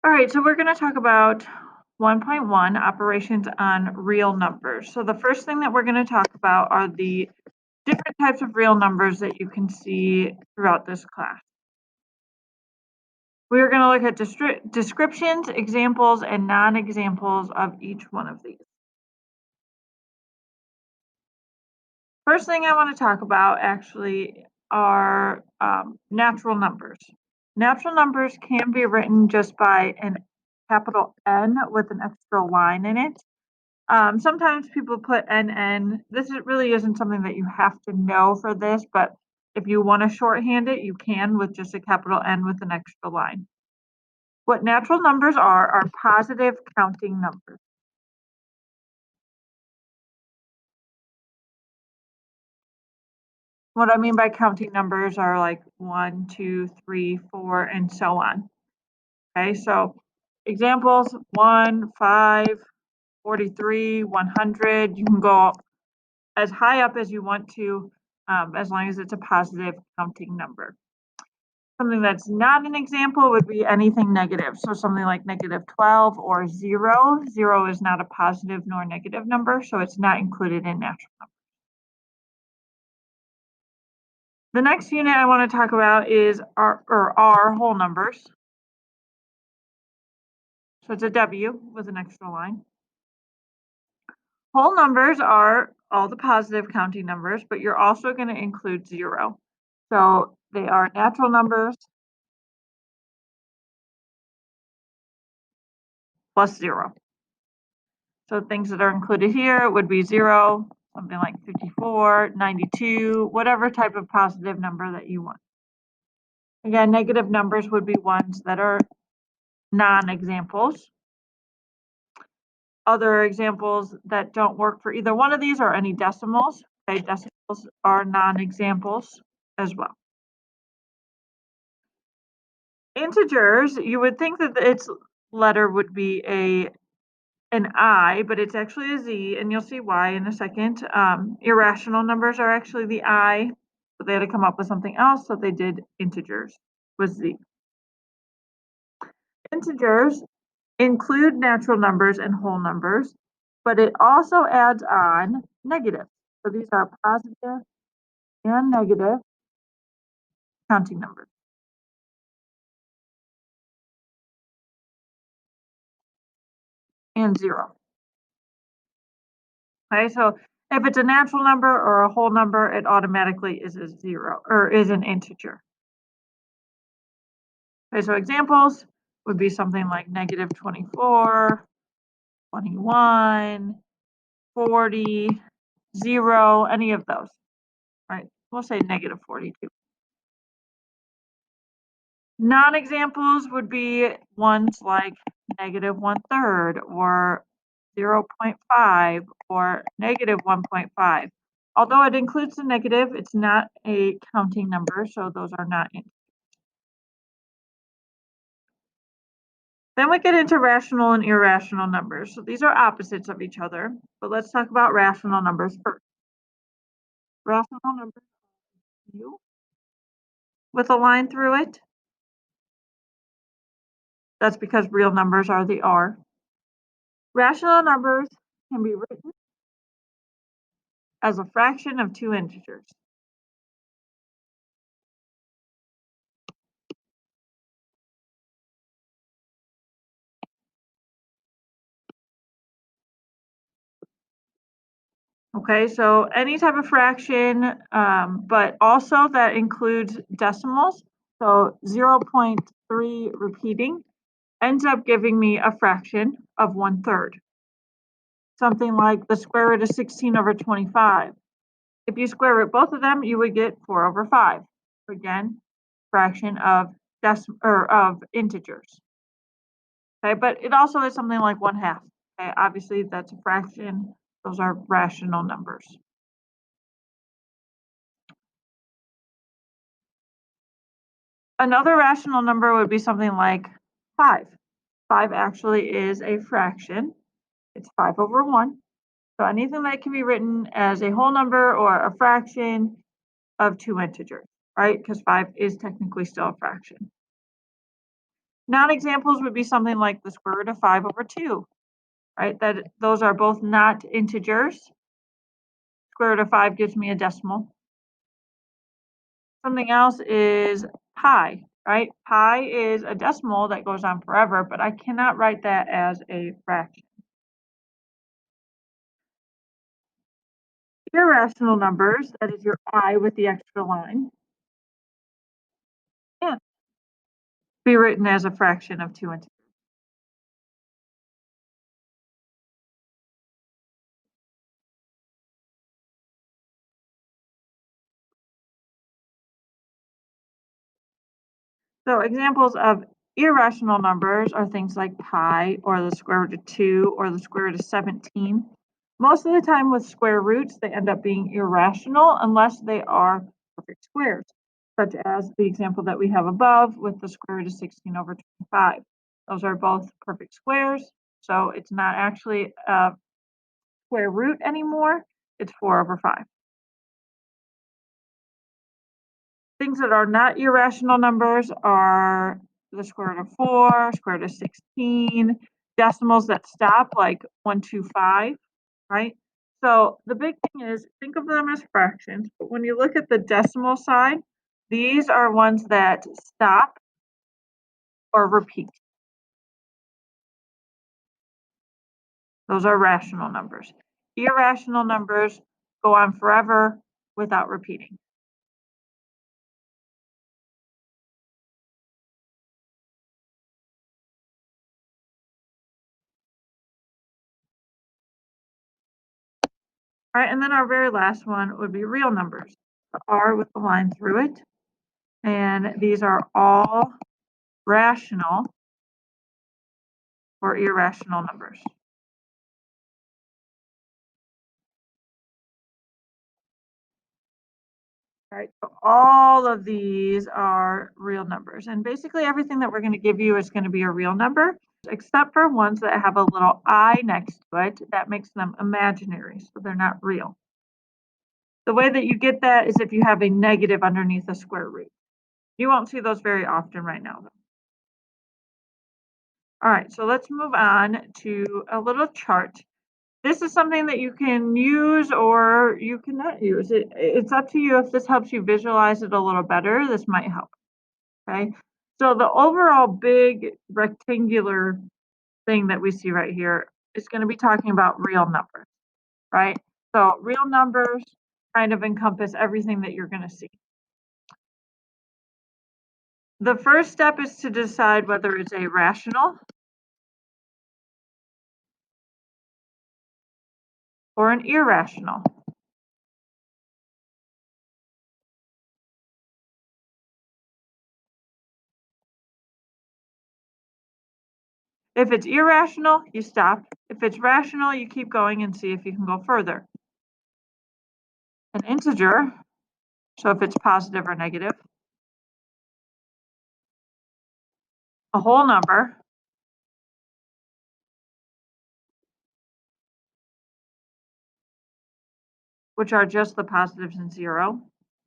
All right, so we're going to talk about 1.1 operations on real numbers. So the first thing that we're going to talk about are the different types of real numbers that you can see throughout this class. We are going to look at descriptions, examples, and non-examples of each one of these. First thing I want to talk about actually are natural numbers. Natural numbers can be written just by a capital N with an extra line in it. Sometimes people put NN. Really isn't something that you have to know for this, but if you want to shorthand it, you can with just a capital N with an extra line. What natural numbers are positive counting numbers. What I mean by counting numbers are like 1, 2, 3, 4, and so on. Okay, so examples 1, 5, 43, 100. You can go as high up as you want to, as long as it's a positive counting number. Something that's not an example would be anything negative. So something like -12 or 0. 0 is not a positive nor negative number, so it's not included in natural numbers. The next unit I want to talk about is our whole numbers. So it's a W with an extra line. Whole numbers are all the positive counting numbers, but you're also going to include 0. So they are natural numbers plus 0. So things that are included here would be 0, something like 54, 92, whatever type of positive number that you want. Again, negative numbers would be ones that are non-examples. Other examples that don't work for either one of these are any decimals. Okay, decimals are non-examples as well. Integers, you would think that its letter would be an I, but it's actually a Z, and you'll see why in a second. Irrational numbers are actually the I, but they had to come up with something else, so they did integers with Z. Integers include natural numbers and whole numbers, but it also adds on negative. So these are positive and negative counting numbers. And 0. Okay, so if it's a natural number or a whole number, it automatically is a 0 or is an integer. Okay, so examples would be something like -24, 21, 40, 0, any of those, right? We'll say -42. Non-examples would be ones like -1/3 or 0.5 or -1.5. Although it includes the negative, it's not a counting number, so those are not in. Then we get into rational and irrational numbers. So these are opposites of each other, but let's talk about rational numbers first. Rational numbers U with a line through it. That's because real numbers are the R. Rational numbers can be written as a fraction of two integers. Okay, so any type of fraction, but also that includes decimals. So 0.3 repeating ends up giving me a fraction of 1/3. Something like the square root of 16 over 25. If you square root both of them, you would get 4 over 5. Again, fraction of of integers. Okay, but it also is something like 1/2. Okay, obviously that's a fraction. Those are rational numbers. Another rational number would be something like 5. 5 actually is a fraction. It's 5 over 1. So anything that can be written as a whole number or a fraction of two integers, right? Because 5 is technically still a fraction. Non-examples would be something like the square root of 5 over 2, right? Those are both not integers. Square root of 5 gives me a decimal. Something else is pi, right? Pi is a decimal that goes on forever, but I cannot write that as a fraction. Irrational numbers, that is your I with the extra line, can be written as a fraction of 2 and 2. So examples of irrational numbers are things like pi or the square root of 2 or the square root of 17. Most of the time with square roots, they end up being irrational unless they are perfect squares, such as the example that we have above with the square root of 16 over 25. Those are both perfect squares, so it's not actually a square root anymore, it's 4 over 5. Things that are not irrational numbers are the square root of 4, square root of 16, decimals that stop like 125, right? So the big thing is think of them as fractions, but when you look at the decimal side, these are ones that stop or repeat. Those are rational numbers. Irrational numbers go on forever without repeating. All right, and then our very last one would be real numbers. The R with the line through it. And these are all rational or irrational numbers. Right, so all of these are real numbers. And basically everything that we're going to give you is going to be a real number, except for ones that have a little I next to it. That makes them imaginary, so they're not real. The way that you get that is if you have a negative underneath a square root. You won't see those very often right now, though. All right, so let's move on to a little chart. This is something that you can use or you cannot use. It's up to you. If this helps you visualize it a little better, this might help. Okay. So the overall big rectangular thing that we see right here is going to be talking about real numbers, right? So real numbers kind of encompass everything that you're going to see. The first step is to decide whether it's a rational or an irrational. If it's irrational, you stop. If it's rational, you keep going and see if you can go further. An integer, so if it's positive or negative. A whole number, which are just the positives and 0,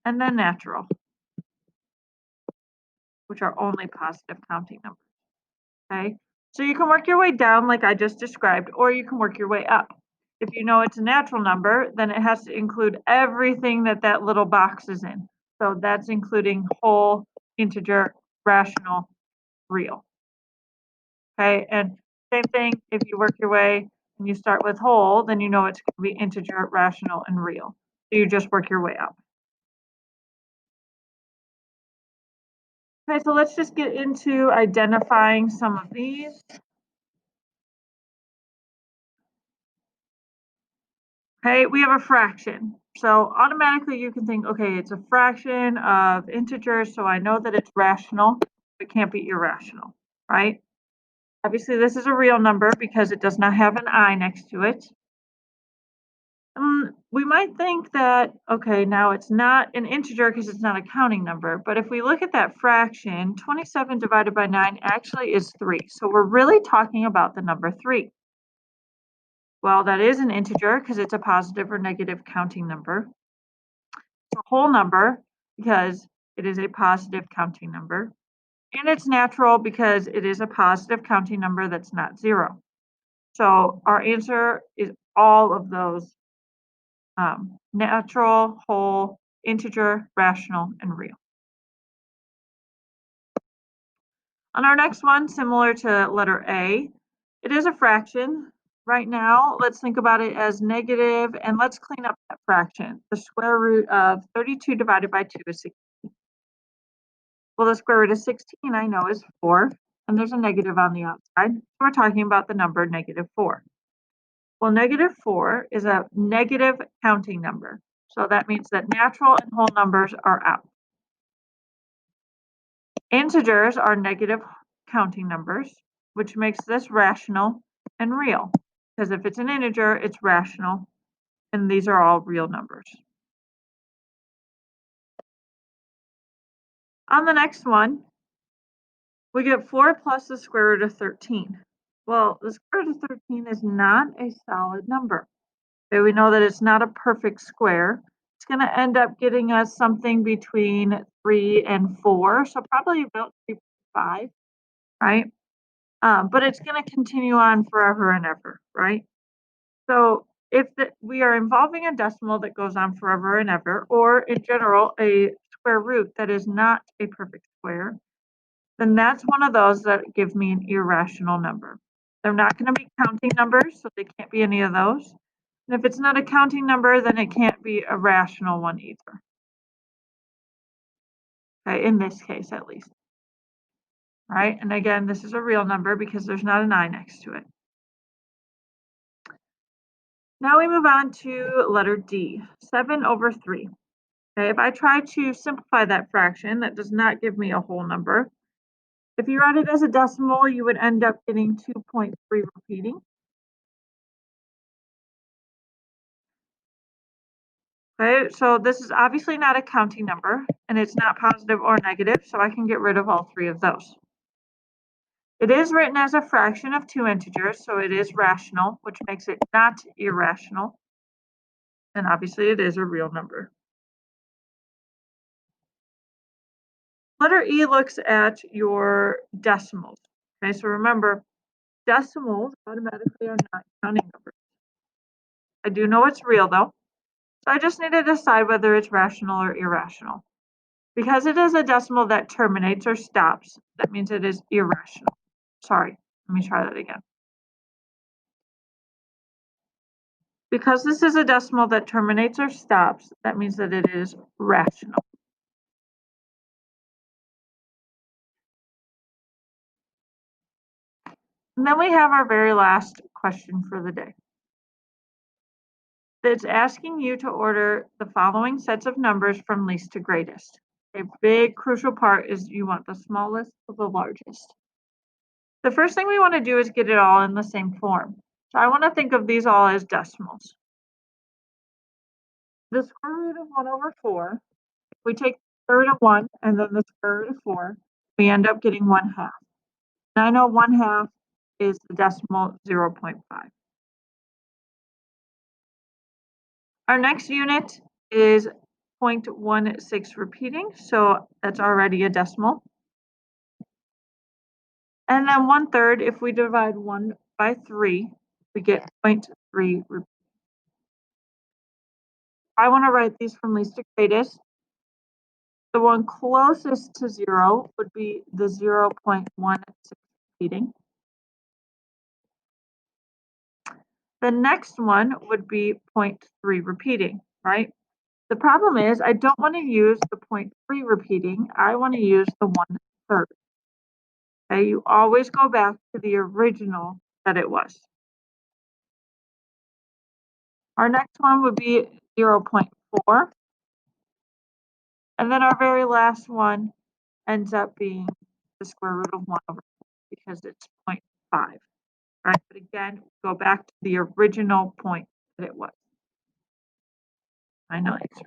and then natural, which are only positive counting numbers. Okay, so you can work your way down like I just described, or you can work your way up. If you know it's a natural number, then it has to include everything that that little box is in. So that's including whole, integer, rational, real. Okay, and same thing, if you work your way and you start with whole, then you know it's going to be integer, rational, and real. So you just work your way up. Okay, so let's just get into identifying some of these. Okay, we have a fraction. So automatically you can think, okay, it's a fraction of integers, so I know that it's rational. It can't be irrational, right? Obviously, this is a real number because it does not have an I next to it. We might think that, okay, now it's not an integer because it's not a counting number. But if we look at that fraction, 27 divided by 9 actually is 3. So we're really talking about the number 3. Well, that is an integer because it's a positive or negative counting number. It's a whole number because it is a positive counting number. And it's natural because it is a positive counting number that's not 0. So our answer is all of those, natural, whole, integer, rational, and real. On our next one, similar to letter A, it is a fraction. Right now, let's think about it as negative, and let's clean up that fraction. The square root of 32 divided by 2 is 16. Well, the square root of 16 I know is 4, and there's a negative on the outside. So we're talking about the number negative 4. Well, negative 4 is a negative counting number. So that means that natural and whole numbers are out. Integers are negative counting numbers, which makes this rational and real. Because if it's an integer, it's rational, and these are all real numbers. On the next one, we get 4 plus the square root of 13. Well, the square root of 13 is not a solid number. Okay, we know that it's not a perfect square. It's going to end up getting us something between 3 and 4, so probably about 3.5, right? But it's going to continue on forever and ever, right? So if we are involving a decimal that goes on forever and ever, or in general, a square root that is not a perfect square, then that's one of those that give me an irrational number. They're not going to be counting numbers, so they can't be any of those. And if it's not a counting number, then it can't be a rational one either. Okay, in this case, at least. Right? And again, this is a real number because there's not an I next to it. Now we move on to letter D, 7 over 3. Okay, if I try to simplify that fraction, that does not give me a whole number. If you write it as a decimal, you would end up getting 2.3 repeating. Okay, so this is obviously not a counting number, and it's not positive or negative, so I can get rid of all 3 of those. It is written as a fraction of 2 integers, so it is rational, which makes it not irrational. And obviously it is a real number. Letter E looks at your decimals. Okay, so remember, decimals automatically are not counting numbers. I do know it's real though, so I just need to decide whether it's rational or irrational. Because it is a decimal that terminates or stops, that means it is irrational. Sorry, let me try that again. Because this is a decimal that terminates or stops, that means that it is rational. And then we have our very last question for the day. It's asking you to order the following sets of numbers from least to greatest. A big crucial part is you want the smallest to the largest. The first thing we want to do is get it all in the same form. So I want to think of these all as decimals. The square root of 1 over 4, we take the square root of 1 and then the square root of 4, we end up getting 1/2. And I know 1/2 is the decimal 0.5. Our next unit is 0.16 repeating, so that's already a decimal. And then 1/3, if we divide 1 by 3, we get 0.3 repeating. I want to write these from least to greatest. The one closest to 0 would be the 0.16 repeating. The next one would be 0.3 repeating, right? The problem is I don't want to use the 0.3 repeating. I want to use the 1/3. Okay, you always go back to the original that it was. Our next one would be 0.4. And then our very last one ends up being the square root of 1 over 4 because it's 0.5. Right? But again, go back to the original point that it was. I know it's